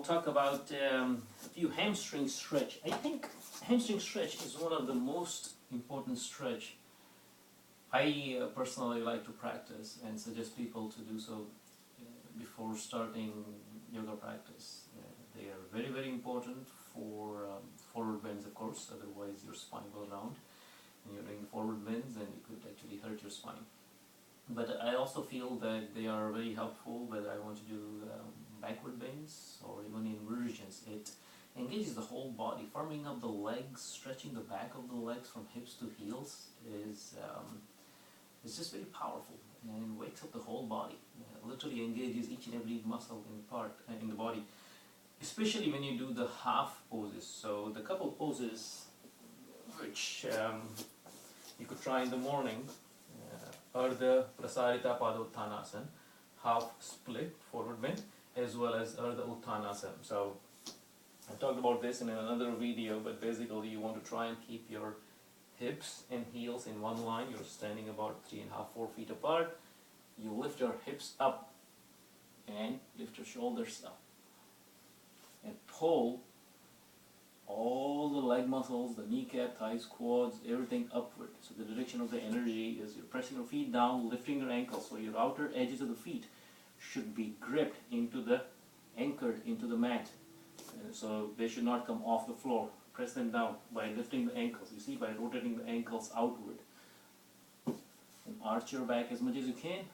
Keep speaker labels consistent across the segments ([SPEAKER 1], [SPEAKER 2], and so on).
[SPEAKER 1] talk about a few hamstring stretch. I think hamstring stretch is one of the most important stretch I personally like to practice and suggest people to do so before starting yoga practice. They are very, very important for forward bends, of course, otherwise your spine will round. When you're doing forward bends, then you could actually hurt your spine. But I also feel that they are very helpful whether I want to do backward bends or even inversions. It engages the whole body, firming up the legs, stretching the back of the legs from hips to heels is it's just very powerful and wakes up the whole body. Literally engages each and every muscle in the body, especially when you do the half poses. So the couple poses which you could try in the morning are the Prasarita Padottanasana, half split forward bend, as well as Ardha Uttanasana. So I talked about this in another video, but basically you want to try and keep your hips and heels in one line. You're standing about 3.5–4 feet apart. You lift your hips up and lift your shoulders up and pull all the leg muscles, the kneecap, thighs, quads, everything upward. So the direction of the energy is you're pressing your feet down, lifting your ankles. So your outer edges of the feet should be gripped anchored into the mat. So they should not come off the floor. Press them down by lifting the ankles. You see, by rotating the ankles outward. And arch your back as much as you can.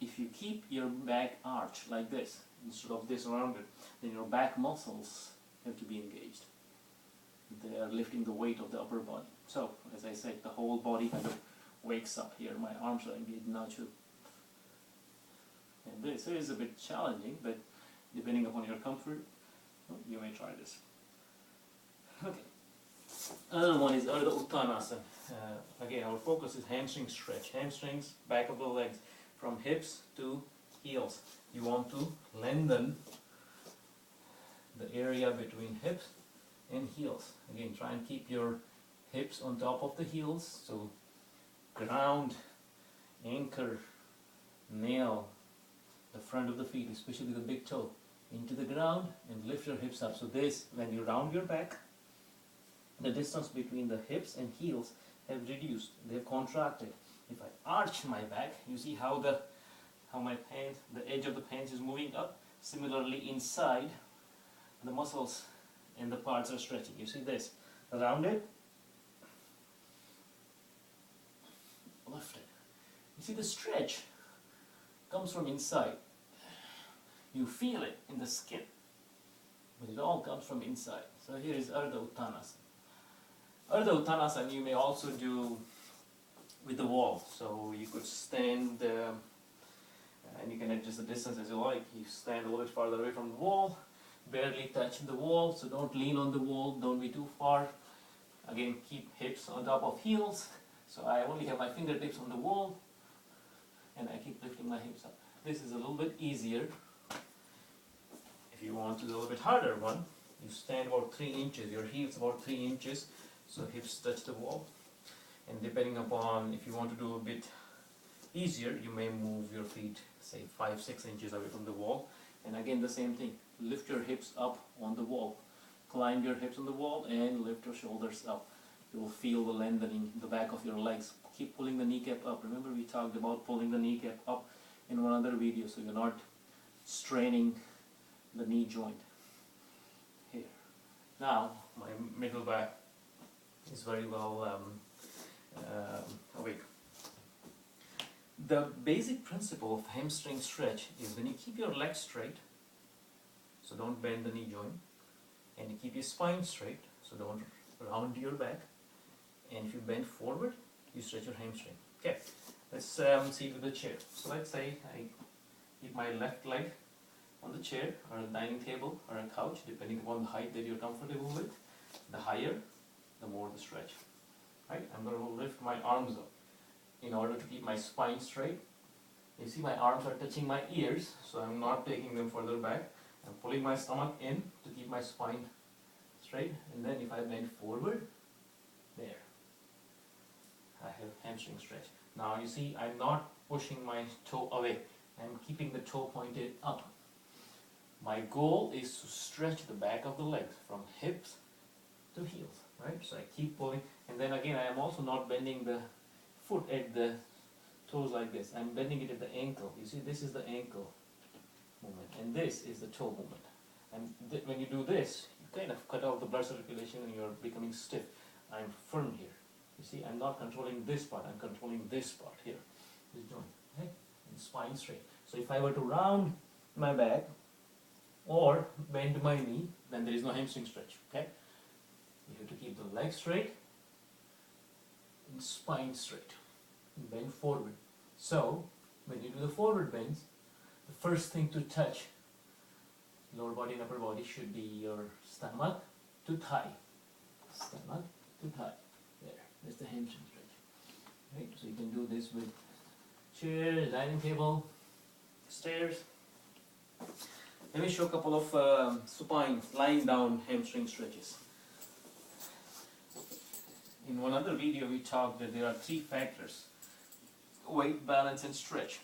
[SPEAKER 1] If you keep your back arched like this, instead of this rounded, then your back muscles have to be engaged. They are lifting the weight of the upper body. So, as I said, the whole body kind of wakes up here. My arms are engaged now too. And this is a bit challenging, but depending upon your comfort, you may try this. Okay. Another one is Ardha Uttanasana. Again, our focus is hamstring stretch. Hamstrings, back of the legs, from hips to heels. You want to lengthen the area between hips and heels. Again, try and keep your hips on top of the heels. So ground, anchor, nail the front of the feet, especially the big toe, into the ground and lift your hips up. So this, when you round your back, the distance between the hips and heels have reduced. They have contracted. If I arch my back, you see how my pants, the edge of the pants is moving up. Similarly, inside, the muscles and the parts are stretching. You see this, rounded, lifted. You see the stretch comes from inside. You feel it in the skin, but it all comes from inside. So here is Ardha Uttanasana. Ardha Uttanasana you may also do with the wall. So you could stand and you can adjust the distance as you like. You stand a little bit farther away from the wall, barely touch the wall, so don't lean on the wall, don't be too far. Again, keep hips on top of heels. So I only have my fingertips on the wall and I keep lifting my hips up. This is a little bit easier. If you want to do a little bit harder one, you stand about 3 inches, your heels about 3 inches, so hips touch the wall. And depending upon if you want to do a bit easier, you may move your feet say 5–6 inches away from the wall. And again the same thing, lift your hips up on the wall. Climb your hips on the wall and lift your shoulders up. You will feel the lengthening in the back of your legs. Keep pulling the kneecap up. Remember we talked about pulling the kneecap up in one other video, so you're not straining the knee joint here. Now my middle back is very well awake. The basic principle of hamstring stretch is when you keep your legs straight, so don't bend the knee joint, and you keep your spine straight, so don't round your back, and if you bend forward, you stretch your hamstring. Okay, let's see with the chair. So let's say I keep my left leg on the chair or a dining table or a couch, depending upon the height that you're comfortable with. The higher, the more the stretch. Right? I'm going to lift my arms up in order to keep my spine straight. You see my arms are touching my ears, so I'm not taking them further back. I'm pulling my stomach in to keep my spine straight, and then if I bend forward, there, I have hamstring stretch. Now you see I'm not pushing my toe away. I'm keeping the toe pointed up. My goal is to stretch the back of the legs from hips to heels, right? So I keep pulling, and then again I am also not bending the foot at the toes like this. I'm bending it at the ankle. You see, this is the ankle movement, and this is the toe movement. And when you do this, you kind of cut off the blood circulation and you're becoming stiff. I'm firm here. You see, I'm not controlling this part, I'm controlling this part here, this joint, okay? And spine straight. So if I were to round my back or bend my knee, then there is no hamstring stretch, okay? You have to keep the leg straight and spine straight and bend forward. So when you do the forward bends, the first thing to touch lower body and upper body should be your stomach to thigh. Stomach to thigh. There. That's the hamstring stretch. Right? So you can do this with chair, dining table, stairs. Let me show a couple of supine, lying down hamstring stretches. In one other video we talked that there are 3 factors: weight, balance and stretch.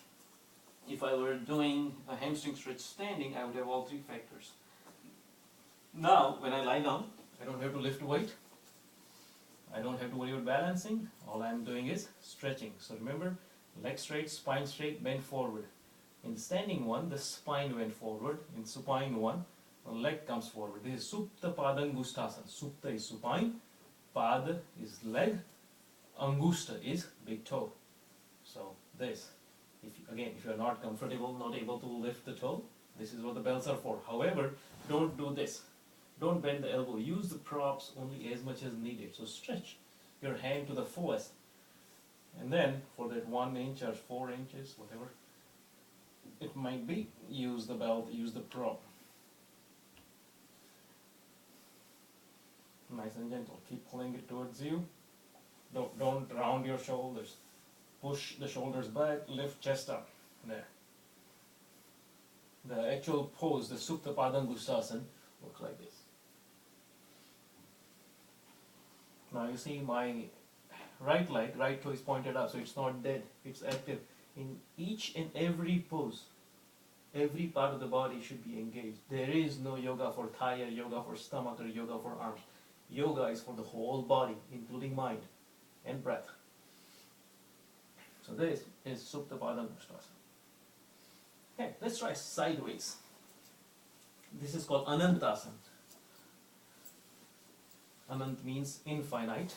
[SPEAKER 1] If I were doing a hamstring stretch standing, I would have all 3 factors. Now, when I lie down, I don't have to lift weight. I don't have to worry about balancing. All I'm doing is stretching. So remember, leg straight, spine straight, bend forward. In the standing one, the spine went forward. In supine one, the leg comes forward. This is Supta Padangustasana. Supta is supine, Pada is leg, Angusta is big toe. So this. If you are not comfortable, not able to lift the toe, this is what the belts are for. However, don't do this. Don't bend the elbow. Use the props only as much as needed. So stretch your hand to the fullest. And then for that 1 inch or 4 inches, whatever it might be, use the belt, use the prop. Nice and gentle. Keep pulling it towards you. Don't round your shoulders. Push the shoulders back, lift chest up. There. The actual pose, the Supta Padangustasana, looks like this. Now you see my right leg, right toe is pointed up, so it's not dead, it's active. In each and every pose, every part of the body should be engaged. There is no yoga for thigh or yoga for stomach or yoga for arms. Yoga is for the whole body, including mind and breath. So this is Supta Padangustasana. Okay, let's try sideways. This is called Anantasana. Anant means infinite,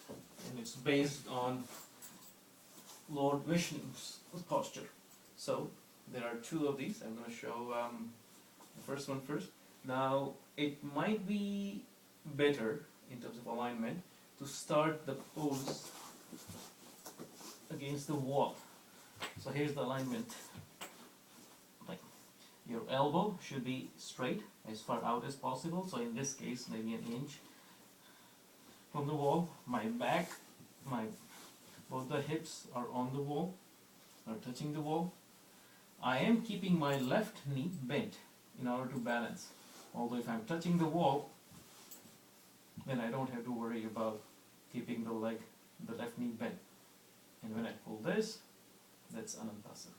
[SPEAKER 1] and it's based on Lord Vishnu's posture. So there are 2 of these. I'm going to show the first one first. Now it might be better in terms of alignment to start the pose against the wall. So here's the alignment. Like your elbow should be straight as far out as possible. So in this case, maybe 1 inch from the wall. My back, both the hips are on the wall, are touching the wall. I am keeping my left knee bent in order to balance. Although if I'm touching the wall, then I don't have to worry about keeping the left knee bent. And when I pull this, that's Anantasana.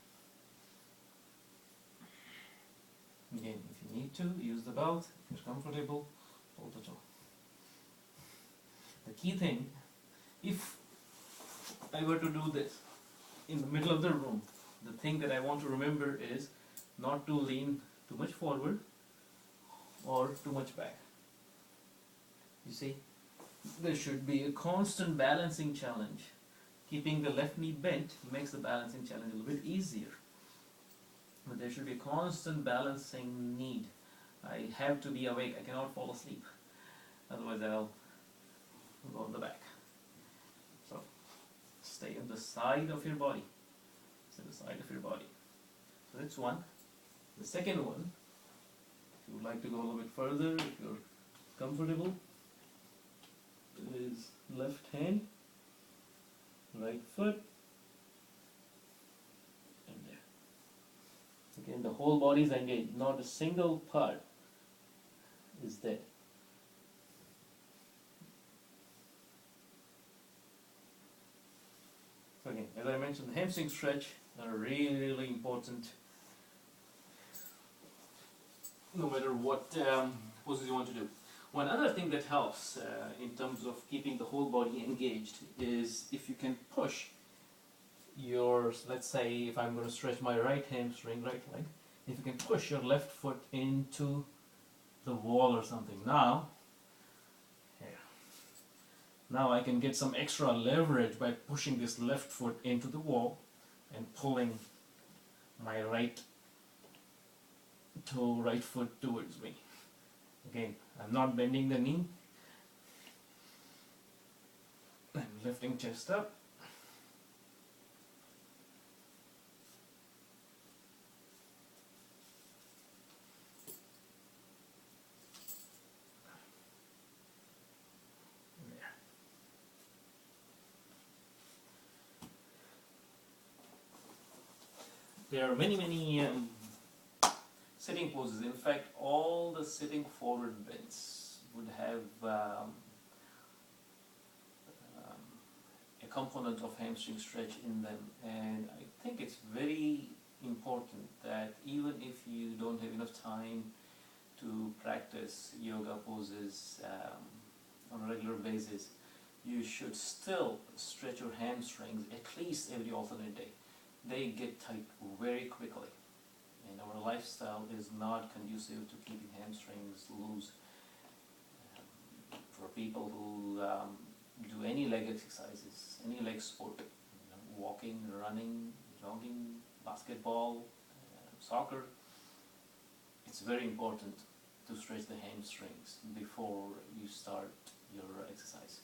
[SPEAKER 1] Again, if you need to, use the belt. If you're comfortable, pull the toe. The key thing, if I were to do this in the middle of the room, the thing that I want to remember is not to lean too much forward or too much back. You see, there should be a constant balancing challenge. Keeping the left knee bent makes the balancing challenge a little bit easier. But there should be a constant balancing need. I have to be awake, I cannot fall asleep. Otherwise I'll go on the back. So, stay on the side of your body. Stay on the side of your body. So that's one. The second one, if you would like to go a little bit further, if you're comfortable, is left hand, right foot, and there. Again, the whole body is engaged, not a single part is dead. So again, as I mentioned, the hamstring stretch are really, really important no matter what poses you want to do. One other thing that helps in terms of keeping the whole body engaged is if you can push your, let's say if I'm going to stretch my right hamstring, right leg, if you can push your left foot into the wall or something. Now I can get some extra leverage by pushing this left foot into the wall and pulling my right foot towards me. Again, I'm not bending the knee. I'm lifting chest up. There are many sitting poses. In fact, all the sitting forward bends would have a component of hamstring stretch in them, and I think it's very important that even if you don't have enough time to practice yoga poses on a regular basis, you should still stretch your hamstrings at least every alternate day. They get tight very quickly, and our lifestyle is not conducive to keeping hamstrings loose. For people who do any leg exercises, any leg sport, walking, running, jogging, basketball, soccer, it's very important to stretch the hamstrings before you start your exercise.